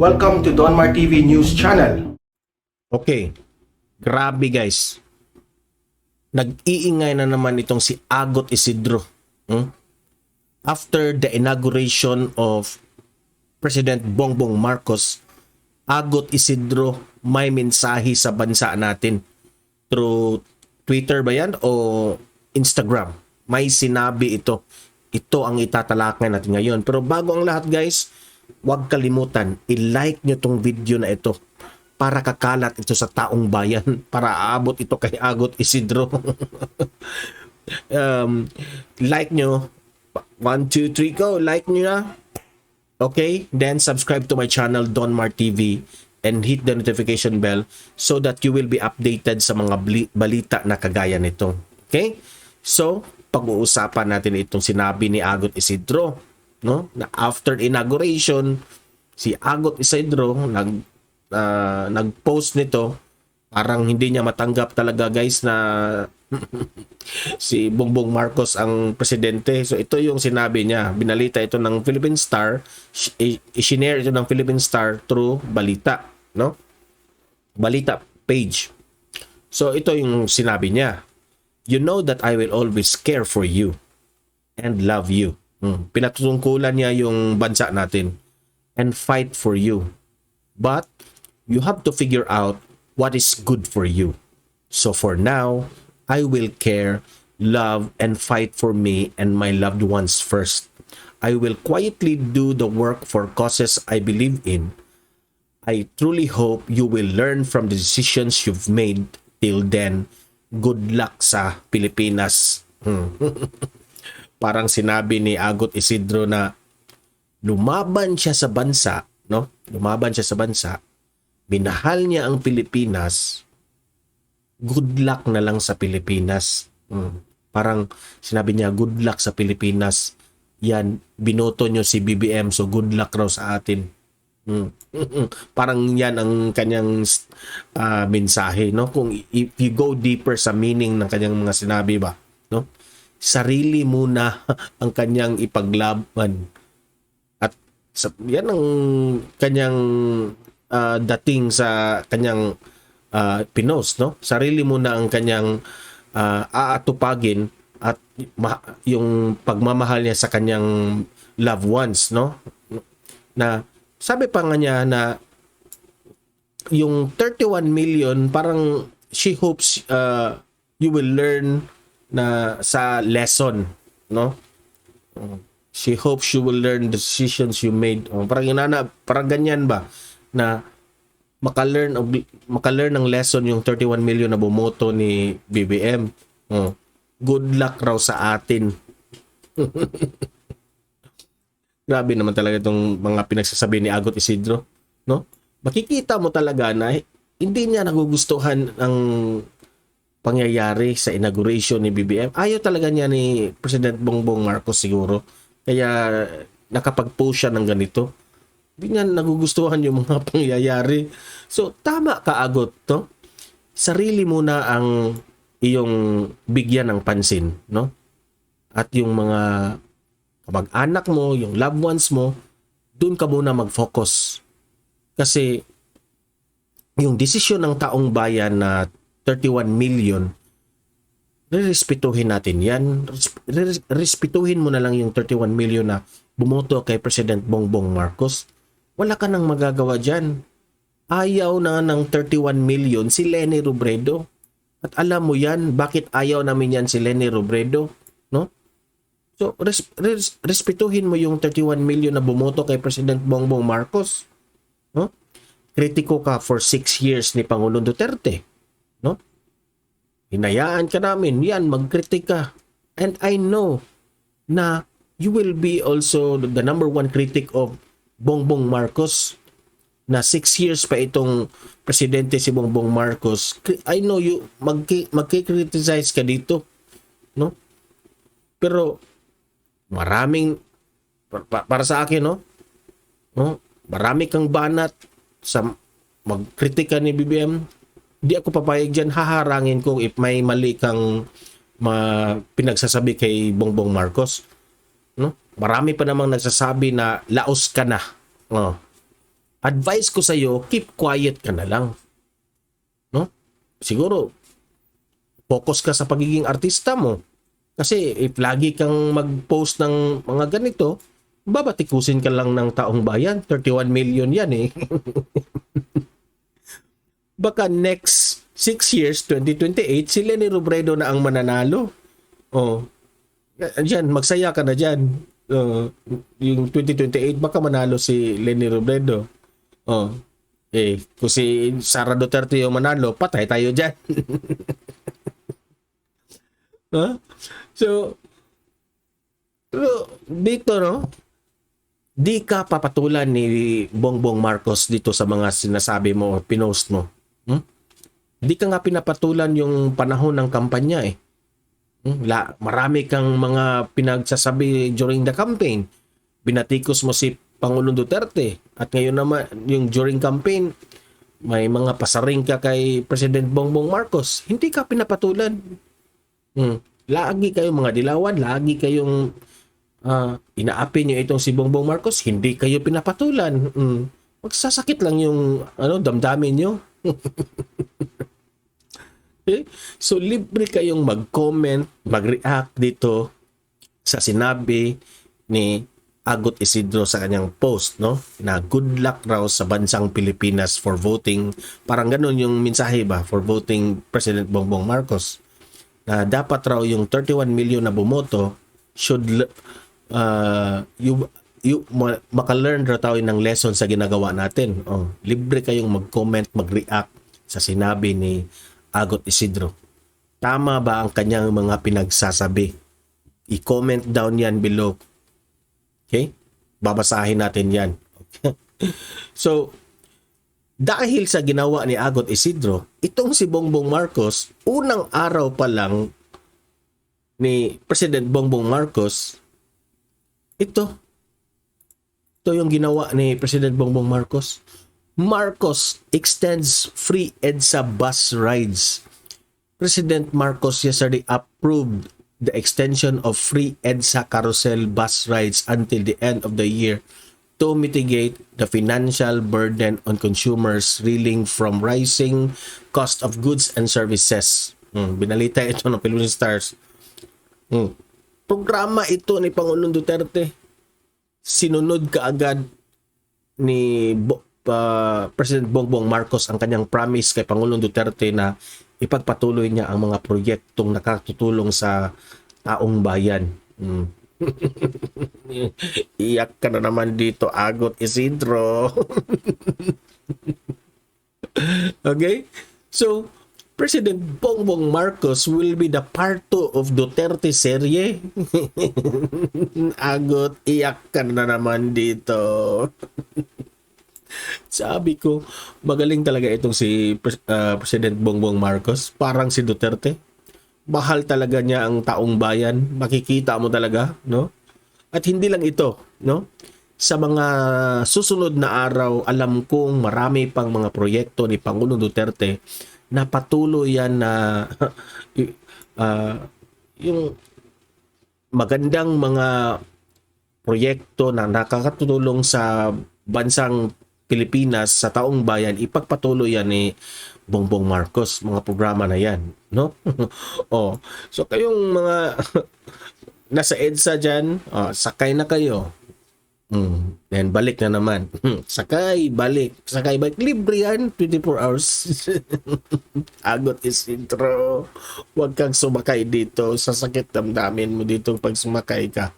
Welcome to Donmar TV News Channel. Okay, grabe guys. Nag-iingay na naman itong si Agot Isidro. After the inauguration of President Bongbong Marcos, Agot Isidro may mensahe sa bansa natin through Twitter ba yan o Instagram. May sinabi ito. Ito ang itatalakay natin ngayon. Pero bago ang lahat guys, huwag kalimutan, i-like nyo tong video na ito para kakalat ito sa taong bayan, para aabot ito kay Agot Isidro. Like nyo. 1, 2, 3, go. Like nyo na. Okay? Then subscribe to my channel, Donmar TV, and hit the notification bell so that you will be updated sa mga balita na kagaya nito. Okay? So, pag-uusapan natin itong sinabi ni Agot Isidro, no? Na after inauguration, si Agot Isidro nag-post nito, parang hindi niya matanggap talaga guys na si Bongbong Marcos ang presidente. So ito yung sinabi niya, binalita ito ng Philippine Star, i-share ito ng Philippine Star through balita, no? Balita page. So ito yung sinabi niya. You know that I will always care for you and love you. Pinatutungkulan niya yung bansa natin and fight for you. But you have to figure out what is good for you. So for now, I will care, love, and fight for me and my loved ones first. I will quietly do the work for causes I believe in. I truly hope you will learn from the decisions you've made. Till then, good luck sa Pilipinas. Parang sinabi ni Agot Isidro na lumaban siya sa bansa, no? Lumaban siya sa bansa. Minahal niya ang Pilipinas. Good luck na lang sa Pilipinas. Parang sinabi niya, good luck sa Pilipinas. Yan, binoto nyo si BBM, so good luck raw sa atin. Parang yan ang kanyang mensahe, no? Kung if you go deeper sa meaning ng kanyang mga sinabi ba, no? Sarili muna ang kanyang ipaglaban. At yan ang kanyang dating sa kanyang pinost, no? Sarili muna ang kanyang aatupagin at yung pagmamahal niya sa kanyang loved ones, no? Na sabi pa nga niya na yung 31 million parang she hopes you will learn na sa lesson, no? She hopes you will learn the decisions you made. Parang ganyan ba na maka-learn ng lesson yung 31 million na bumoto ni BBM. Good luck raw sa atin. Grabe naman talaga itong mga pinagsasabi ni Agot Isidro, no? Makikita mo talaga na hindi niya nagugustuhan ang pangyayari sa inauguration ni BBM. Ayaw talaga niya ni President Bongbong Marcos siguro. Kaya nakapag-post siya ng ganito. Hindi niya nagugustuhan yung mga pangyayari. So, tama ka, Agot, to. Sarili muna ang iyong bigyan ng pansin, no? At yung mga kamag-anak mo, yung loved ones mo, doon ka muna mag-focus. Kasi yung desisyon ng taong bayan na 31 million, respetuhin natin yan. Respetuhin mo na lang yung 31 million na bumoto kay President Bongbong Marcos. Wala ka nang magagawa dyan. Ayaw na ng 31 million si Leni Robredo. At alam mo yan, bakit ayaw namin yan si Leni Robredo? No? So, respetuhin mo yung 31 million na bumoto kay President Bongbong Marcos. No? Kritiko ka for 6 years ni Pangulong Duterte. No? Hinayaan ka namin. Yan, magkritika. And I know na you will be also the number one critic of Bongbong Marcos, na 6 years pa itong presidente si Bongbong Marcos. I know you magki-criticize ka dito, no? Pero maraming para sa akin, no? Marami kang banat sa magkritika ni BBM. Di ako papayag diyan, haharangin ko if may mali kang pinagsasabi kay Bongbong Marcos, no? Marami pa namang nagsasabi na laos ka na. advice ko sa iyo, keep quiet ka na lang. No? Siguro, focus ka sa pagiging artista mo. Kasi if lagi kang mag-post ng mga ganito, babatikusin ka lang ng taong bayan. 31 million yan eh. Baka next 6 years, 2028, si Leni Robredo na ang mananalo. Oh, diyan, magsaya ka na diyan. Yung 2028 baka manalo si Leni Robredo. Oh. Kung si Sara Duterte yung manalo, patay tayo diyan. Huh? So dito no, di ka papatulan ni Bongbong Marcos dito sa mga sinasabi mo, pinost mo. Di ka nga pinapatulan yung panahon ng kampanya eh. Marami kang mga pinagsasabi during the campaign. Binatikos mo si Pangulong Duterte. At ngayon naman, yung during campaign, may mga pasaring ka kay President Bongbong Marcos. Hindi ka pinapatulan. Lagi kayong mga dilawan, lagi kayong inaapi nyo itong si Bongbong Marcos, hindi kayo pinapatulan. Magsasakit lang yung damdamin nyo. Okay? So, libre kayong mag-comment, mag-react dito sa sinabi ni Agot Isidro sa kanyang post, no? Na good luck raw sa bansang Pilipinas for voting. Parang ganun yung mensahe ba? For voting President Bongbong Marcos. Na dapat raw yung 31 million na bumoto should maka-learn raw tayo ng lesson sa ginagawa natin. Libre kayong mag-comment, mag-react sa sinabi ni Agot Isidro. Tama ba ang kanyang mga pinagsasabi? I-comment down yan below. Okay? Babasahin natin yan. Okay? So, dahil sa ginawa ni Agot Isidro, itong si Bongbong Marcos, unang araw pa lang ni President Bongbong Marcos, ito yung ginawa ni President Bongbong Marcos. Marcos extends free EDSA bus rides. President Marcos yesterday approved the extension of free EDSA carousel bus rides until the end of the year to mitigate the financial burden on consumers reeling from rising cost of goods and services. Binalita ito ng Philippine Stars. Programa ito ni Pangulong Duterte. Sinunod kaagad ni President Bongbong Marcos ang kanyang promise kay Pangulong Duterte na ipagpatuloy niya ang mga proyektong nakatutulong sa taong bayan. Iyak ka na naman dito, Agot Isidro. Okay? So, President Bongbong Marcos will be the part 2 of Duterte serye. Agot, iyak ka na naman dito. Sabi ko, magaling talaga itong si President Bongbong Marcos. Parang si Duterte. Mahal talaga niya ang taong bayan. Makikita mo talaga, no? At hindi lang ito, no? Sa mga susunod na araw, alam kong marami pang mga proyekto ni Pangulong Duterte na patuloy yan na yung magandang mga proyekto na nakakatulong sa bansang Pilipinas, sa taong bayan, ipagpatuloy yan ni Bongbong Marcos, mga programa na yan, no? So kayong mga nasa EDSA dyan, sakay na kayo. Then balik na naman. Sakay, balik. Libre yan, 24 hours. Agot Isidro. Huwag kang sumakay dito. Sasakit damdamin mo dito pag sumakay ka.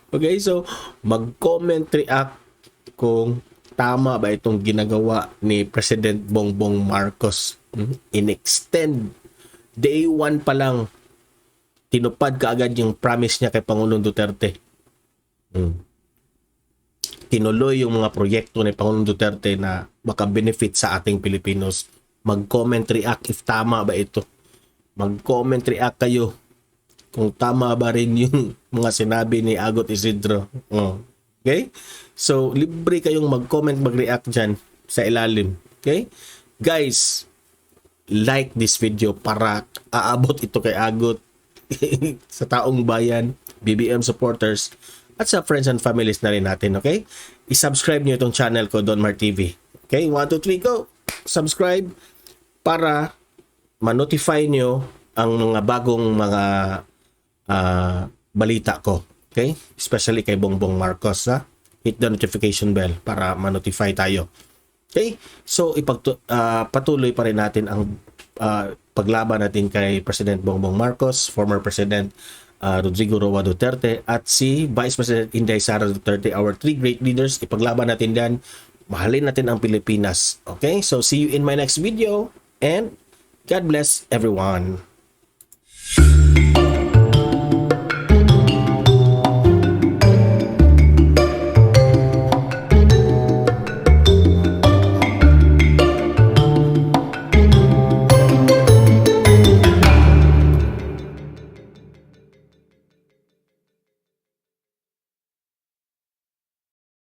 Okay, so mag-comment, react kung tama ba itong ginagawa ni President Bongbong Marcos. In-extend. Day 1 pa lang, tinupad kaagad yung promise niya kay Pangulong Duterte. Tinuloy yung mga proyekto ni Pangulong Duterte na maka-benefit sa ating Pilipinos. Mag-comment, react if tama ba ito. Mag-comment, react kayo kung tama ba rin yung mga sinabi ni Agot Isidro. Okay? So, libre kayong mag-comment, mag-react dyan sa ilalim. Okay? Guys, like this video para aabot ito kay Agot sa taong bayan, BBM supporters, at sa friends and families na rin natin, okay? I-subscribe nyo itong channel ko, Don Mar TV. Okay, 1, 2, 3, go! Subscribe para ma-notify nyo ang mga bagong mga balita ko. Okay? Especially kay Bongbong Marcos, ha? Hit the notification bell para ma-notify tayo. Okay? So, patuloy pa rin natin ang paglaban natin kay President Bongbong Marcos, former President Rodrigo Roa Duterte, at si Vice President Inday Sara Duterte, our three great leaders. Ipaglaban natin yan. Mahalin natin ang Pilipinas. Okay? So, see you in my next video and God bless everyone.